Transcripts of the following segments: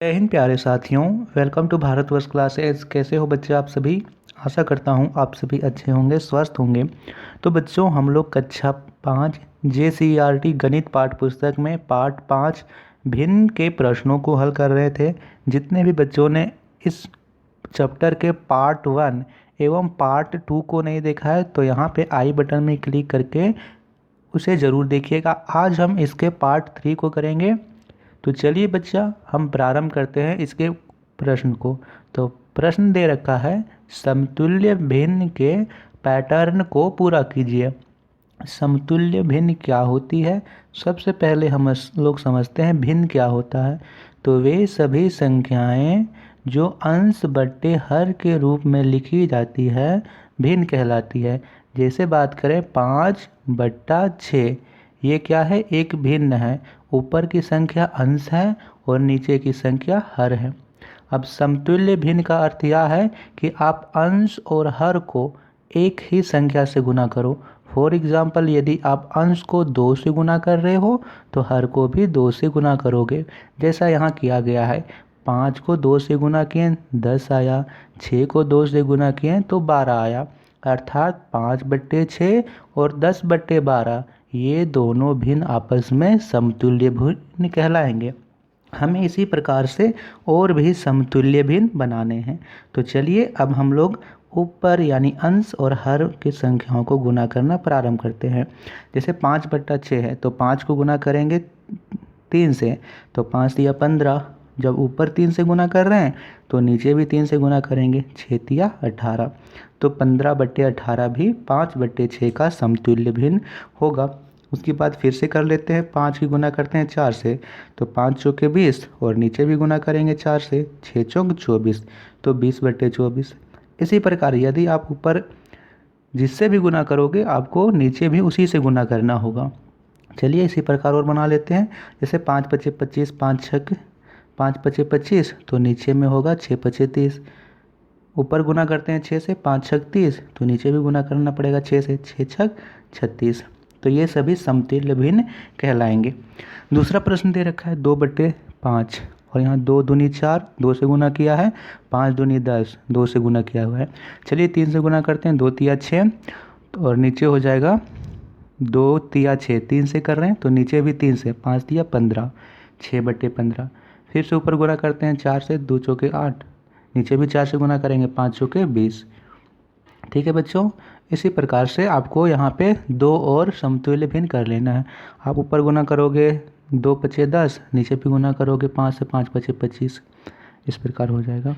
जय हिंद प्यारे साथियों। Welcome to Bharatvarsh classes. कैसे हो बच्चे आप सभी? आशा करता हूँ आप सभी अच्छे होंगे, स्वस्थ होंगे। तो बच्चों, हम लोग कक्षा 5 JCERT गणित पाठ पुस्तक में पार्ट 5 भिन्न के प्रश्नों को हल कर रहे थे। जितने भी बच्चों ने इस चैप्टर के पार्ट 1 एवं पार्ट 2 को नहीं देखा है तो यहाँ पे आई बटन में क्लिक करके उसे ज़रूर देखिएगा। आज हम इसके पार्ट 3 को करेंगे। तो चलिए बच्चा, हम प्रारंभ करते हैं इसके प्रश्न को। तो प्रश्न दे रखा है, समतुल्य भिन्न के पैटर्न को पूरा कीजिए। समतुल्य भिन्न क्या होती है? सबसे पहले हम लोग समझते हैं भिन्न क्या होता है। तो वे सभी संख्याएं जो अंश बट्टे हर के रूप में लिखी जाती है भिन्न कहलाती है। जैसे बात करें 5/6, ये क्या है? एक भिन्न है। ऊपर की संख्या अंश है और नीचे की संख्या हर है। अब समतुल्य भिन्न का अर्थ यह है कि आप अंश और हर को एक ही संख्या से गुना करो। फॉर एग्जाम्पल, यदि आप अंश को 2 से गुना कर रहे हो तो हर को भी 2 से गुना करोगे, जैसा यहाँ किया गया है। 5 को 2 से गुना किए 10 आया, 6 को 2 से गुना किए तो 12 आया। अर्थात 5/6 और 10/12 ये दोनों भिन्न आपस में समतुल्य भिन्न कहलाएंगे। हमें इसी प्रकार से और भी समतुल्य भिन्न बनाने हैं। तो चलिए अब हम लोग ऊपर यानी अंश और हर की संख्याओं को गुना करना प्रारंभ करते हैं। जैसे 5/6 है तो 5 को गुना करेंगे 3 से, तो 5 दिया 15। जब ऊपर 3 से गुना कर रहे हैं तो नीचे भी 3 से गुना करेंगे, 6 दिया 18। तो 15/18 भी 5/6 का समतुल्य भिन्न होगा। उसके बाद फिर से कर लेते हैं, 5 की गुना करते हैं 4 से, तो 5 चौके 20 और नीचे भी गुना करेंगे 4 से, 6 चौक 24, तो 20/24। इसी प्रकार यदि आप ऊपर जिससे भी गुना करोगे आपको नीचे भी उसी से गुना करना होगा। चलिए इसी प्रकार और बना लेते हैं। जैसे 5×5 = 25, 5×5 तो नीचे में होगा 6×5 ऊपर गुना करते हैं 6 से, 5×6 30, तो नीचे भी गुना करना पड़ेगा 6 से, 6×6 36। तो ये सभी समतुल्य भिन्न कहलाएंगे। दूसरा प्रश्न दे रखा है 2/5 और यहाँ 2 दूनी 4, 2 से गुना किया है, 5 दूनी 10, 2 से गुना किया हुआ है। चलिए 3 से गुना करते हैं, 2 तिया 6 और नीचे हो जाएगा 2 तिया 6, 3 से कर रहे हैं तो नीचे भी 3 से, 5 दिया 15, 6/15। फिर से ऊपर गुना करते हैं 4 से, 2 चौके 8, नीचे भी 4 से गुना करेंगे, 5 चौके 20। ठीक है बच्चों, इसी प्रकार से आपको यहाँ पे 2 और समतुल्य भिन्न कर लेना है। आप ऊपर गुना करोगे 2×5 = 10, नीचे भी गुना करोगे 5 से, 5×5 = 25। इस प्रकार हो जाएगा।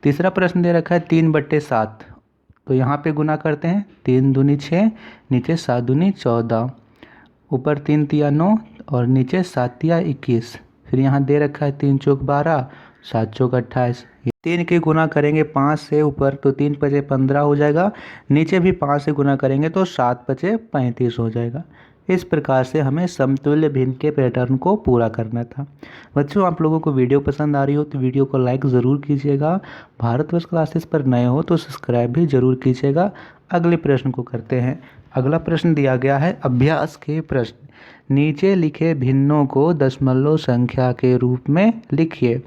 तीसरा प्रश्न दे रखा है 3/7, तो यहाँ पे गुना करते हैं 3 दूनी 6, नीचे 7 दूनी 14, ऊपर 3 तिया 9 और नीचे 7 तिया 21। फिर यहाँ दे रखा है 3 चौक 12, 7 चौक 28। 3 के गुना करेंगे 5 से ऊपर तो 3×5 = 15 हो जाएगा, नीचे भी 5 से गुना करेंगे तो 7×5 = 35 हो जाएगा। इस प्रकार से हमें समतुल्य भिन्न के पैटर्न को पूरा करना था। बच्चों, आप लोगों को वीडियो पसंद आ रही हो तो वीडियो को लाइक ज़रूर कीजिएगा। भारतवर्ष क्लासेस पर नए हो तो सब्सक्राइब भी ज़रूर कीजिएगा। अगले प्रश्न को करते हैं। अगला प्रश्न दिया गया है अभ्यास के प्रश्न। नीचे लिखे भिन्नों को दशमलव संख्या के रूप में लिखिए।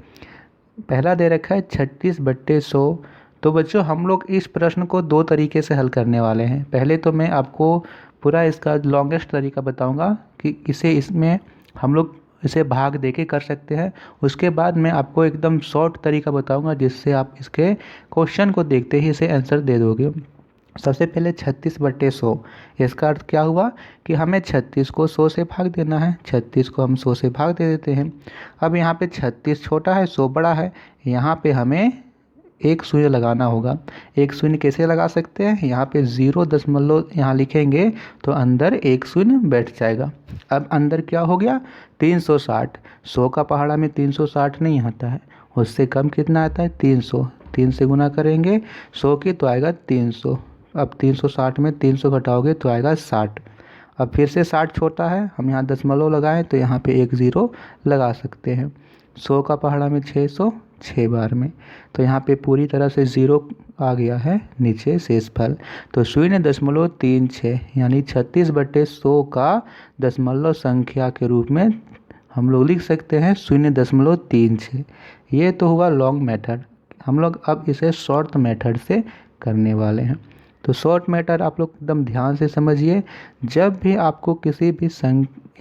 पहला दे रखा है 36/100। तो बच्चों, हम लोग इस प्रश्न को 2 तरीके से हल करने वाले हैं। पहले तो मैं आपको पूरा इसका लॉन्गेस्ट तरीका बताऊंगा कि इसमें हम लोग इसे भाग दे के कर सकते हैं। उसके बाद मैं आपको एकदम शॉर्ट तरीका बताऊंगा जिससे आप इसके क्वेश्चन को देखते ही इसे आंसर दे दोगे। सबसे पहले 36/100, इसका अर्थ क्या हुआ कि हमें 36 को 100 से भाग देना है। 36 को हम 100 से भाग दे देते हैं। अब यहाँ पे 36 छोटा है, 100 बड़ा है, यहाँ पे हमें एक शून्य लगाना होगा। एक शून्य कैसे लगा सकते हैं? यहाँ पे 0 दशमलव यहाँ लिखेंगे तो अंदर एक शून्य बैठ जाएगा। अब अंदर क्या हो गया? 360। 100 का पहाड़ा में 360 नहीं आता है, उससे कम कितना आता है? 300। 3 से गुना करेंगे 100 की तो आएगा 300। अब 360 में 300 घटाओगे तो आएगा 60। अब फिर से 60 छोटा है, हम यहाँ दशमलव लगाएं तो यहाँ पे एक 0 लगा सकते हैं। 100 का पहाड़ा में 600, 6 बार में, तो यहाँ पे पूरी तरह से 0 आ गया है नीचे शेषफल। तो 0.36 यानी 36/100 का दशमलव संख्या के रूप में हम लोग लिख सकते हैं 0.36। ये तो हुआ लॉन्ग मेथड। हम लोग अब इसे शॉर्ट मेथड से करने वाले हैं। तो शॉर्ट मेथड आप लोग एकदम ध्यान से समझिए। जब भी आपको किसी भी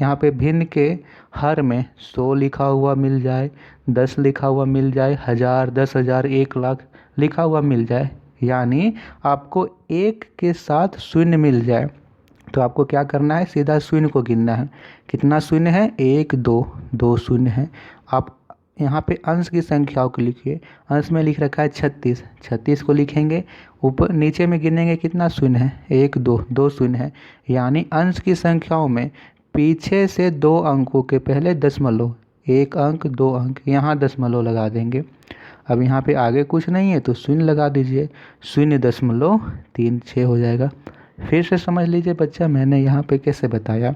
यहाँ पे भिन्न के हर में 100 लिखा हुआ मिल जाए, 10 लिखा हुआ मिल जाए, 1000, 10,000, 1,00,000 लिखा हुआ मिल जाए, यानी आपको एक के साथ शून्य मिल जाए, तो आपको क्या करना है, सीधा शून्य को गिनना है। कितना शून्य है, 1, 2, 2 शून्य है। आप यहाँ पे अंश की संख्याओं को लिखिए। अंश में लिख रखा है 36, 36 को लिखेंगे। ऊपर नीचे में गिनेंगे कितना शून्य है, 1, 2, 2 शून्य है। यानी अंश की संख्याओं में पीछे से 2 अंकों के पहले दशमलव, 1 अंक, 2 अंक, यहाँ दशमलव लगा देंगे। अब यहाँ पे आगे कुछ नहीं है तो शून्य लगा दीजिए, 0.36 हो जाएगा। फिर से समझ लीजिए बच्चा, मैंने यहाँ पे कैसे बताया।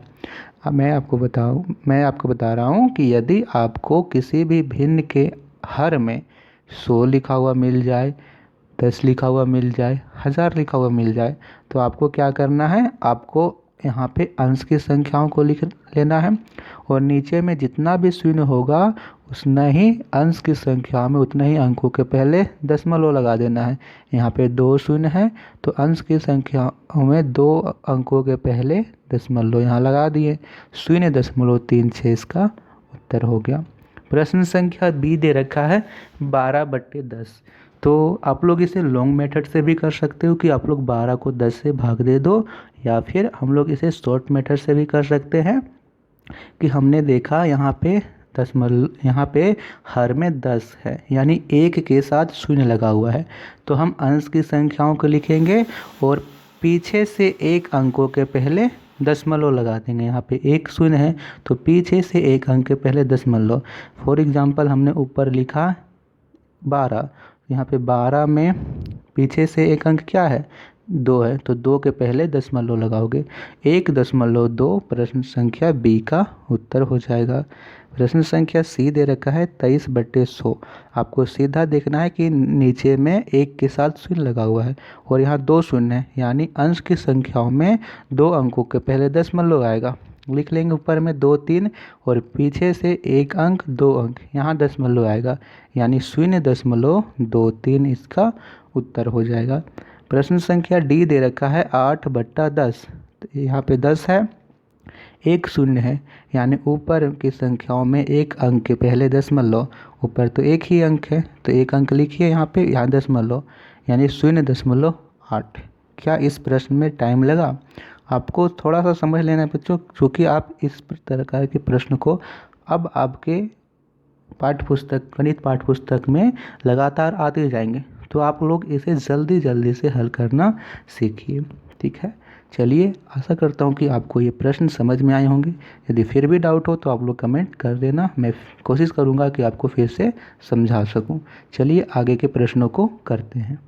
अब मैं आपको बता रहा हूँ कि यदि आपको किसी भी भिन्न के हर में 100 लिखा हुआ मिल जाए, 10 लिखा हुआ मिल जाए, 1000 लिखा हुआ मिल जाए, तो आपको क्या करना है, आपको यहाँ पे अंश की संख्याओं को लिख लेना है और नीचे में जितना भी शून्य होगा उतना ही अंश की संख्या में उतना ही अंकों के पहले दशमलव लगा देना है। यहाँ पे 2 शून्य है तो अंश की संख्या में 2 अंकों के पहले दशमलव यहाँ लगा दिए, 0.36 इसका उत्तर हो गया। प्रश्न संख्या बी दे रखा है 12/10। तो आप लोग इसे लॉन्ग मेथड से भी कर सकते हो कि आप लोग 12 को 10 से भाग दे दो, या फिर हम लोग इसे शॉर्ट मेथड से भी कर सकते हैं कि हमने देखा यहाँ पे हर में 10 है, यानी 1 के साथ शून्य लगा हुआ है, तो हम अंश की संख्याओं को लिखेंगे और पीछे से 1 अंकों के पहले दशमलव लगा देंगे। यहाँ पे 1 शून्य है तो पीछे से 1 अंक के पहले दशमलव। फॉर एग्जांपल हमने ऊपर लिखा 12, यहाँ पे 12 में पीछे से 1 अंक क्या है, 2 है, तो 2 के पहले दशमलव लगाओगे, 1.2। प्रश्न संख्या बी का उत्तर हो जाएगा। प्रश्न संख्या सी दे रखा है 23/100। आपको सीधा देखना है कि नीचे में 1 के साथ शून्य लगा हुआ है और यहाँ 2 शून्य है, यानी अंश की संख्याओं में 2 अंकों के पहले दशमलव आएगा। लिख लेंगे ऊपर में 2, 3 और पीछे से 1 अंक, 2 अंक, यहाँ दशमलव आएगा, यानी 0.23 इसका उत्तर हो जाएगा। प्रश्न संख्या डी दे रखा है 8/10। तो यहाँ पे 10 है, 1 शून्य है, यानी ऊपर की संख्याओं में 1 अंक के पहले दशमलव, ऊपर तो 1 ही अंक है तो 1 अंक लिखिए यहाँ पे, यहाँ दशमलव, यानी 0.8। क्या इस प्रश्न में टाइम लगा? आपको थोड़ा सा समझ लेना है बच्चों, क्योंकि आप इस प्रकार के प्रश्न को अब आपके गणित पाठ्य पुस्तक में लगातार आते जाएंगे, तो आप लोग इसे जल्दी जल्दी से हल करना सीखिए। ठीक है, चलिए, आशा करता हूँ कि आपको ये प्रश्न समझ में आए होंगे। यदि फिर भी डाउट हो तो आप लोग कमेंट कर देना, मैं कोशिश करूँगा कि आपको फिर से समझा सकूँ। चलिए आगे के प्रश्नों को करते हैं।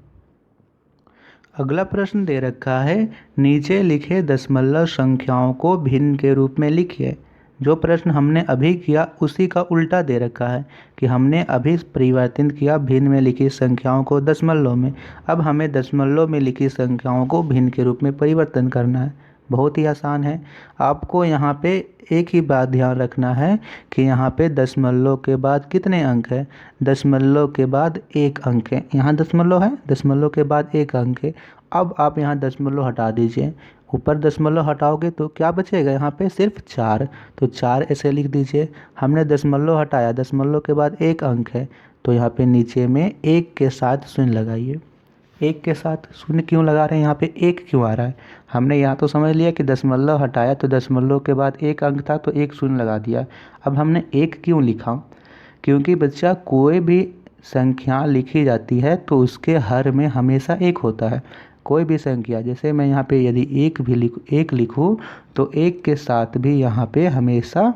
अगला प्रश्न दे रखा है, नीचे लिखे दशमलव संख्याओं को भिन्न के रूप में लिखिए। जो प्रश्न हमने अभी किया उसी का उल्टा दे रखा है कि हमने अभी परिवर्तित किया भिन्न में लिखी संख्याओं को दशमलव में, अब हमें दशमलव में लिखी संख्याओं को भिन्न के रूप में परिवर्तन करना है। बहुत ही आसान है। आपको यहाँ पे एक ही बात ध्यान रखना है कि यहाँ पे दशमलव के बाद कितने अंक है, दशमलव के बाद 1 अंक है, यहाँ दशमलव है, दशमलव के बाद 1 अंक है। अब आप यहाँ दशमलव हटा दीजिए, ऊपर दशमलव हटाओगे तो क्या बचेगा, यहाँ पे सिर्फ 4, तो 4 ऐसे लिख दीजिए। हमने दशमलव हटाया, दशमलव के बाद 1 अंक है, तो यहाँ पे नीचे में 1 के साथ शून्य लगाइए। 1 के साथ शून्य क्यों लगा रहे हैं, यहाँ पे 1 क्यों आ रहा है? हमने यहाँ तो समझ लिया कि दशमलव हटाया तो दशमलव के बाद 1 अंक था तो 1 शून्य लगा दिया। अब हमने 1 क्यों लिखा? क्योंकि बच्चा कोई भी संख्या लिखी जाती है तो उसके हर में हमेशा 1 होता है। कोई भी संख्या, जैसे मैं यहाँ पे यदि 1 लिखूँ तो 1 के साथ भी यहाँ पे हमेशा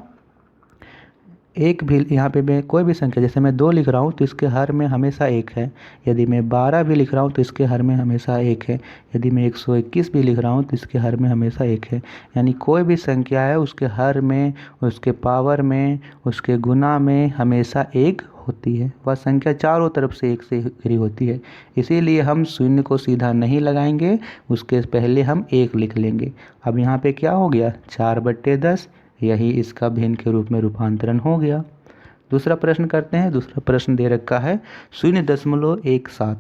1 भी, यहाँ पे मैं कोई भी संख्या, जैसे मैं 2 लिख रहा हूँ तो इसके हर में हमेशा 1 है। यदि मैं 12 भी लिख रहा हूँ तो इसके हर में हमेशा 1 है। यदि मैं 121 भी लिख रहा हूँ तो इसके हर में हमेशा 1 है। यानी कोई भी संख्या है उसके हर में, उसके पावर में, उसके गुना में हमेशा 1 होती है। वह संख्या चारों तरफ से 1 से घिरी होती है। इसीलिए हम शून्य को सीधा नहीं लगाएंगे, उसके पहले हम 1 लिख लेंगे। अब यहाँ पे क्या हो गया, 4/10, यही इसका भिन्न के रूप में रूपांतरण हो गया। दूसरा प्रश्न करते हैं। दूसरा प्रश्न दे रखा है 0.17।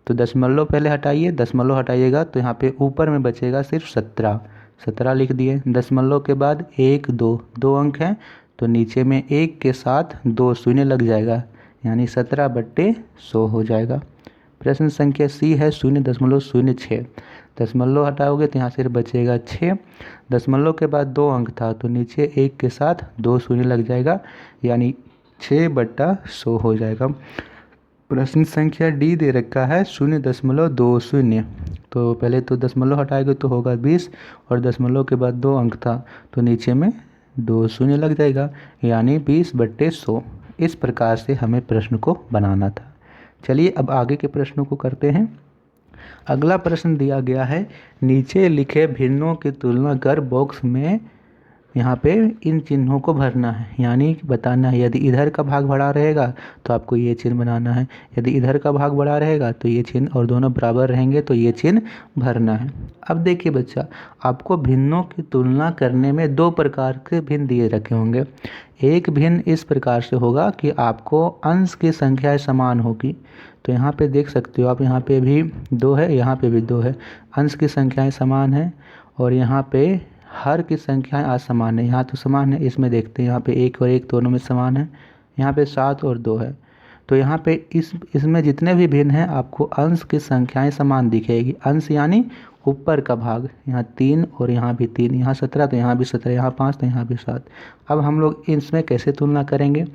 तो दशमलव पहले हटाइए, दशमलव हटाइएगा तो यहाँ पे ऊपर में बचेगा सिर्फ 17 लिख दिए। दशमलव के बाद 1 2 2 अंक हैं, तो नीचे में 1 के साथ 2 शून्य लग जाएगा, यानी 17/100 हो जाएगा। प्रश्न संख्या सी है 0.06। दशमलव हटाओगे तो यहाँ से बचेगा 6। दशमलव के बाद 2 अंक था, तो नीचे 1 के साथ 2 शून्य लग जाएगा, यानी 6/100 हो जाएगा। प्रश्न संख्या डी दे रखा है 0.20। तो पहले तो दशमलव हटाएंगे तो होगा 20, और दशमलव के बाद 2 अंक था, तो नीचे में 2 शून्य लग जाएगा, यानी 20/100। इस प्रकार से हमें प्रश्न को बनाना था। चलिए अब आगे के प्रश्नों को करते हैं। अगला प्रश्न दिया गया है, नीचे लिखे भिन्नों की तुलना कर बॉक्स में यहाँ पे इन चिन्हों को भरना है, यानी बताना है यदि इधर का भाग बड़ा रहेगा तो आपको ये चिन्ह बनाना है, यदि इधर का भाग बड़ा रहेगा तो ये चिन्ह, और दोनों बराबर रहेंगे तो ये चिन्ह भरना है। अब देखिए बच्चा, आपको भिन्नों की तुलना करने में 2 प्रकार के भिन्न दिए रखे होंगे। एक भिन्न इस प्रकार से होगा कि आपको अंश की संख्याएँ समान होगी। तो यहाँ पे देख सकते हो आप, यहाँ पे भी 2 है, यहाँ पे भी 2 है, अंश की संख्याएँ समान हैं, और यहाँ पे हर की संख्याएं असमान है। यहाँ तो समान है, इसमें देखते हैं यहाँ पे 1 और 1 दोनों में समान है, यहाँ पे 7 और 2 है। तो यहाँ पे इसमें जितने भी भिन्न हैं आपको अंश की संख्याएं समान दिखेगी। अंश यानी ऊपर का भाग, यहाँ 3 और यहाँ भी 3, यहाँ 17 तो यहाँ भी 17, यहाँ 5 तो यहाँ भी 7। अब हम लोग इसमें कैसे तुलना करेंगे?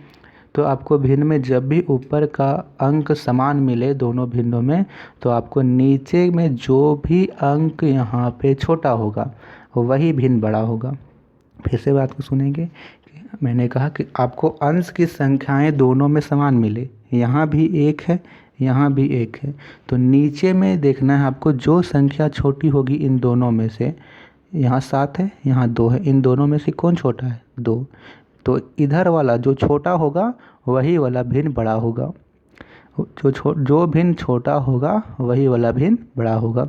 तो आपको भिन्न में जब भी ऊपर का अंक समान मिले दोनों भिन्नों में, तो आपको नीचे में जो भी अंक यहाँ पे छोटा होगा वही भिन्न बड़ा होगा। फिर से बात को सुनेंगे। मैंने कहा कि आपको अंश की संख्याएं दोनों में समान मिले, यहाँ भी 1 है, यहाँ भी 1 है, तो नीचे में देखना है आपको जो संख्या छोटी होगी इन दोनों में से। यहाँ 7 है, यहाँ 2 है, इन दोनों में से कौन छोटा है? 2। तो इधर वाला जो छोटा होगा वही वाला भिन्न बड़ा होगा, जो भिन्न छोटा होगा वही वाला भिन्न बड़ा होगा।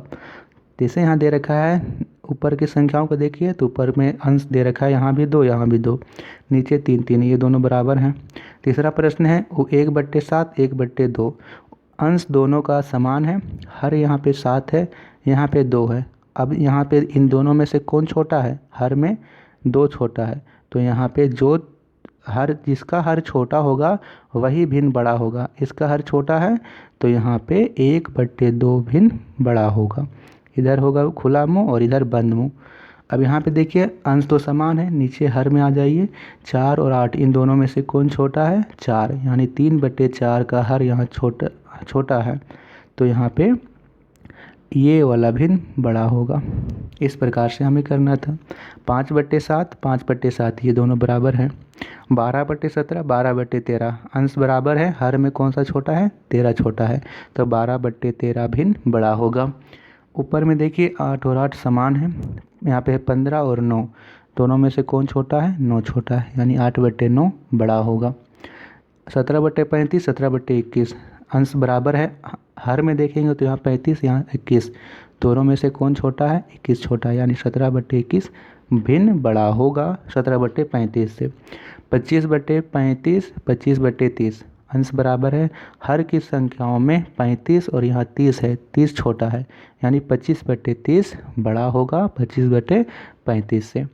जैसे यहाँ दे रखा है, ऊपर की संख्याओं को देखिए तो ऊपर में अंश दे रखा है, यहाँ भी 2, यहाँ भी 2, नीचे 3 3, ये दोनों बराबर हैं। तीसरा प्रश्न है 1/7 1/2, अंश दोनों का समान है, हर यहाँ पे 7 है, यहाँ पे 2 है। अब यहाँ पे इन दोनों में से कौन छोटा है? हर में 2 छोटा है, तो यहाँ पे जिसका हर छोटा होगा वही भिन्न बड़ा होगा। इसका हर छोटा है तो यहाँ पे 1/2 भिन्न बड़ा होगा। इधर होगा खुला मुंह और इधर बंद मुंह। अब यहाँ पे देखिए अंश तो समान है, नीचे हर में आ जाइए। 4 और 8 इन दोनों में से कौन छोटा है? 4, यानी 3/4 का हर यहाँ छोटा है, तो यहाँ पे ये वाला भिन्न बड़ा होगा। इस प्रकार से हमें करना था। 5/7 5/7 ये दोनों बराबर हैं। 12/17 12/13 अंश बराबर है, हर में कौन सा छोटा है? 13 छोटा है, तो 12/13 भिन्न बड़ा होगा। ऊपर में देखिए 8 और 8 समान है, यहाँ पे है 15 और 9, दोनों में से कौन छोटा है? 9 छोटा है, यानी 8/9 बड़ा होगा। 17/35 17/21 अंश बराबर है, हर में देखेंगे तो यहाँ 35 यहाँ 21, दोनों में से कौन छोटा है? 21 छोटा है, यानी 17/21 भिन्न बड़ा होगा 17/35 से। 25/35 25/30 अंश बराबर है, हर की संख्याओं में 35 और यहाँ 30 है, 30 छोटा है, यानी 25/30 बड़ा होगा 25/35 से।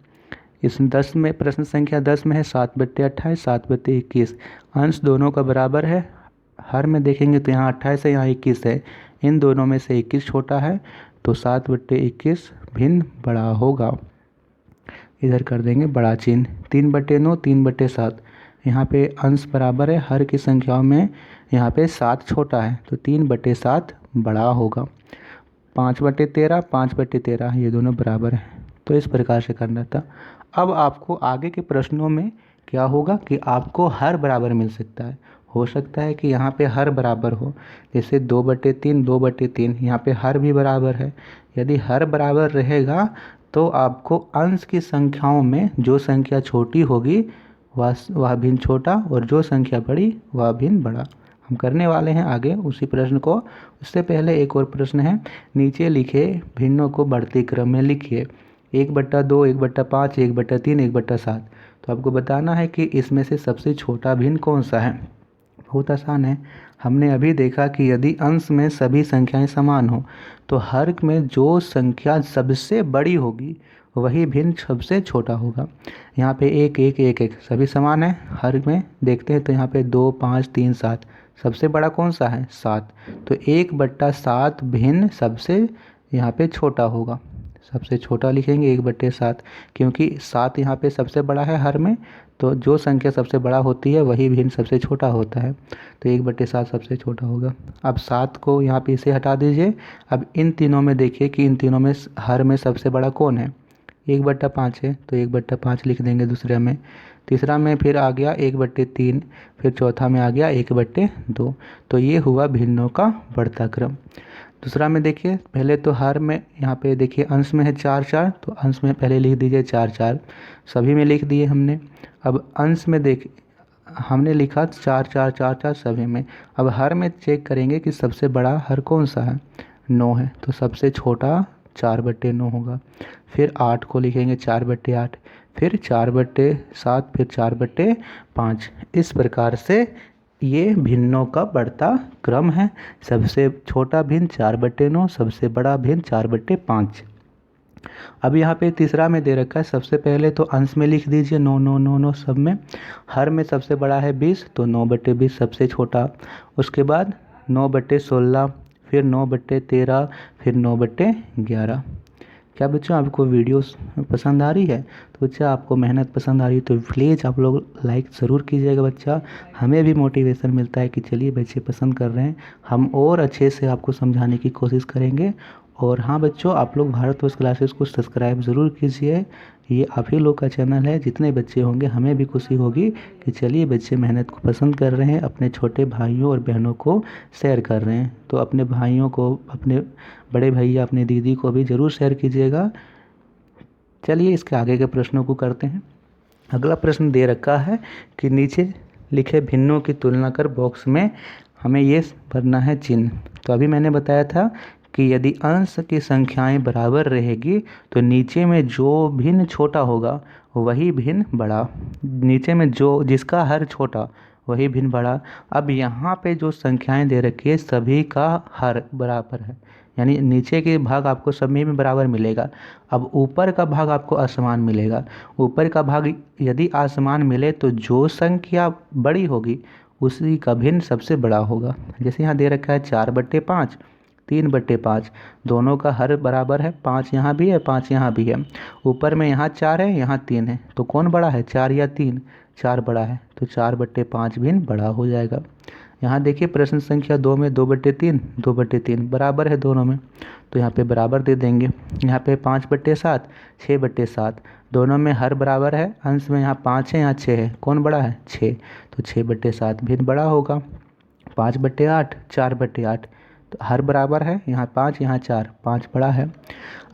इस 10 में प्रश्न संख्या 10 में है 7/28 7/21 अंश दोनों का बराबर है, हर में देखेंगे तो यहाँ 28 है, यहाँ 21 है, इन दोनों में से 21 छोटा है, तो 7/21 भिन्न बड़ा होगा। इधर कर देंगे बड़ा चिन्ह। 3/9 3/7 यहाँ पे अंश बराबर है, हर की संख्याओं में यहाँ पे 7 छोटा है, तो 3/7 बड़ा होगा। 5/13 5/13 ये दोनों बराबर हैं, तो इस प्रकार से करना था। अब आपको आगे के प्रश्नों में क्या होगा कि आपको हर बराबर मिल सकता है। हो सकता है कि यहाँ पे हर बराबर हो, जैसे 2/3 2/3 यहाँ पे हर भी बराबर है। यदि हर बराबर रहेगा तो आपको अंश की संख्याओं में जो संख्या छोटी होगी वह भिन्न छोटा, और जो संख्या बड़ी वह भिन्न बड़ा। हम करने वाले हैं आगे उसी प्रश्न को। उससे पहले एक और प्रश्न है, नीचे लिखे भिन्नों को बढ़ते क्रम में लिखिए। 1/2 1/5 1/3 1/7। तो आपको बताना है कि इसमें से सबसे छोटा भिन्न कौन सा है। बहुत आसान है। हमने अभी देखा कि यदि अंश में सभी संख्याएं समान हो तो हर में जो संख्या सबसे बड़ी होगी वही भिन्न सबसे छोटा होगा। यहाँ पे 1 1 1 1 सभी समान है। हर में देखते हैं तो यहाँ पे 2 5 3 7 सबसे बड़ा कौन सा है 7, तो 1/7 भिन्न सबसे यहाँ पे छोटा होगा। सबसे छोटा लिखेंगे 1/7, क्योंकि 7 यहाँ पे सबसे बड़ा है हर में, तो जो संख्या सबसे बड़ा होती है वही भिन्न सबसे छोटा होता है, तो 1/7 सबसे छोटा होगा। अब 7 को यहाँ पे इसे हटा दीजिए। अब इन तीनों में देखिए कि इन तीनों में हर में सबसे बड़ा कौन है, 1/5 है, तो 1/5 लिख देंगे दूसरे में। तीसरा में फिर आ गया 1/3, फिर चौथा में आ गया 1/2। तो ये हुआ भिन्नों का बढ़ता क्रम। दूसरा में देखिए, पहले तो हर में यहाँ पे देखिए अंश में है 4 4, तो अंश में पहले लिख दीजिए 4 4, सभी में लिख दिए हमने। अब अंश में देख हमने लिखा 4 4 4 4 सभी में। अब हर में चेक करेंगे कि सबसे बड़ा हर कौन सा है, 9 है, तो सबसे छोटा 4/9 होगा। फिर 8 को लिखेंगे 4/8, फिर 4/7, फिर 4/5। इस प्रकार से ये भिन्नों का बढ़ता क्रम है। सबसे छोटा भिन्न 4/9, सबसे बड़ा भिन्न 4/5। अब यहाँ पे तीसरा में दे रखा है, सबसे पहले तो अंश में लिख दीजिए 9 9 9 9 सब में। हर में सबसे बड़ा है 20, तो 9/20 सबसे छोटा। उसके बाद 9/16, फिर 9/13, फिर 9/11। क्या बच्चों आपको वीडियोस पसंद आ रही है? तो बच्चा आपको मेहनत पसंद आ रही है तो प्लीज़ आप लोग लाइक ज़रूर कीजिएगा बच्चा। हमें भी मोटिवेशन मिलता है कि चलिए बच्चे पसंद कर रहे हैं, हम और अच्छे से आपको समझाने की कोशिश करेंगे। और हाँ बच्चों, आप लोग भारतवर्ष क्लासेस को सब्सक्राइब ज़रूर कीजिए। ये आप ही लोग का चैनल है, जितने बच्चे होंगे हमें भी खुशी होगी कि चलिए बच्चे मेहनत को पसंद कर रहे हैं, अपने छोटे भाइयों और बहनों को शेयर कर रहे हैं। तो अपने भाइयों को, अपने बड़े भैया, अपने दीदी को भी ज़रूर शेयर कीजिएगा। चलिए इसके आगे के प्रश्नों को करते हैं। अगला प्रश्न दे रखा है कि नीचे लिखे भिन्नों की तुलना कर बॉक्स में हमें ये भरना है चिन्ह। तो अभी मैंने बताया था कि यदि अंश की संख्याएं बराबर रहेगी तो नीचे में जो भिन्न छोटा होगा वही भिन्न बड़ा। नीचे में जो जिसका हर छोटा वही भिन्न बड़ा। अब यहाँ पे जो संख्याएं दे रखी है सभी का हर बराबर है, यानी नीचे के भाग आपको सभी में बराबर मिलेगा। अब ऊपर का भाग आपको असमान मिलेगा। ऊपर का भाग यदि असमान मिले तो जो संख्या बड़ी होगी उसी का भिन्न सबसे बड़ा होगा। जैसे यहाँ दे रखा है 4/5, 3/5, दोनों का हर बराबर है। 5 यहाँ भी है, 5 यहाँ भी है। ऊपर में यहाँ 4 है, यहाँ 3 है, तो कौन बड़ा है, 4 या 3? 4 बड़ा है, तो 4/5 भिन्न बड़ा हो जाएगा। यहाँ देखिए प्रश्न संख्या 2 में 2/3, 2/3 बराबर है दोनों में, तो यहाँ पे बराबर दे देंगे। यहाँ पे 5/7, 6/7, दोनों में हर बराबर है। अंश में यहाँ 5 है, यहाँ 6 है, कौन बड़ा है, 6, तो 6/7 भिन्न बड़ा होगा। 5/8, 4/8, तो हर बराबर है, यहाँ 5 यहाँ 4, 5 बड़ा है।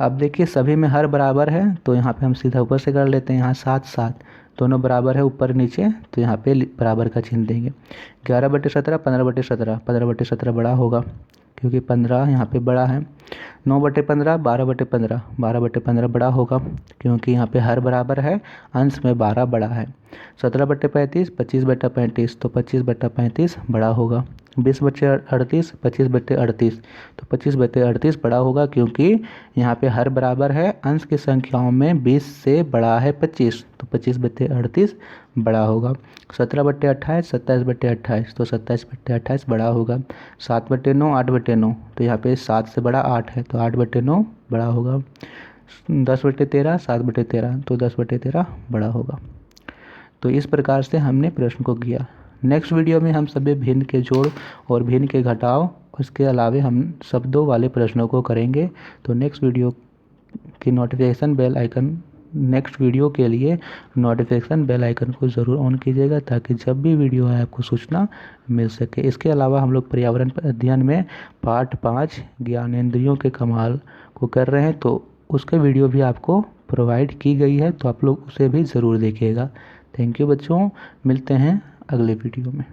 अब देखिए सभी में हर बराबर है, तो यहाँ पे हम सीधा ऊपर से कर लेते हैं। यहाँ 7 7 दोनों बराबर है ऊपर नीचे, तो यहाँ पे बराबर का चिन्ह देंगे। 11/17, 15/17, 15/17 बड़ा होगा क्योंकि 15 यहाँ पे बड़ा है। 9/15, 12/15, 12/15 बड़ा होगा क्योंकि यहाँ पे हर बराबर है, अंश में 12 बड़ा है। 17/35, 25/35, तो 25/35 बड़ा होगा। 20/38, 25/38, तो 25/38 बड़ा होगा क्योंकि यहाँ पे हर बराबर है, अंश की संख्याओं में 20 से बड़ा है 25, तो 25/38 बड़ा होगा। 17/28, 27/28, तो 27/28 बड़ा होगा। 7/9, 8/9, तो यहाँ पे 7 से बड़ा 8 है, तो 8/9 बड़ा होगा। 10/13, 7/13, तो 10/13 बड़ा होगा। तो इस प्रकार से हमने प्रश्न को किया। नेक्स्ट वीडियो में हम सभी भिन्न के जोड़ और भिन्न के घटाव, उसके अलावा हम शब्दों वाले प्रश्नों को करेंगे। तो नेक्स्ट वीडियो की notification bell icon, next video के लिए नोटिफिकेशन बेल आइकन को ज़रूर ऑन कीजिएगा ताकि जब भी वीडियो आए आपको सूचना मिल सके। इसके अलावा हम लोग पर्यावरण अध्ययन में पार्ट 5 ज्ञानेंद्रियों के कमाल को कर रहे हैं, तो उसका वीडियो भी आपको प्रोवाइड की गई है, तो आप लोग उसे भी ज़रूर देखिएगा। थैंक यू बच्चों, मिलते हैं अगले वीडियो में।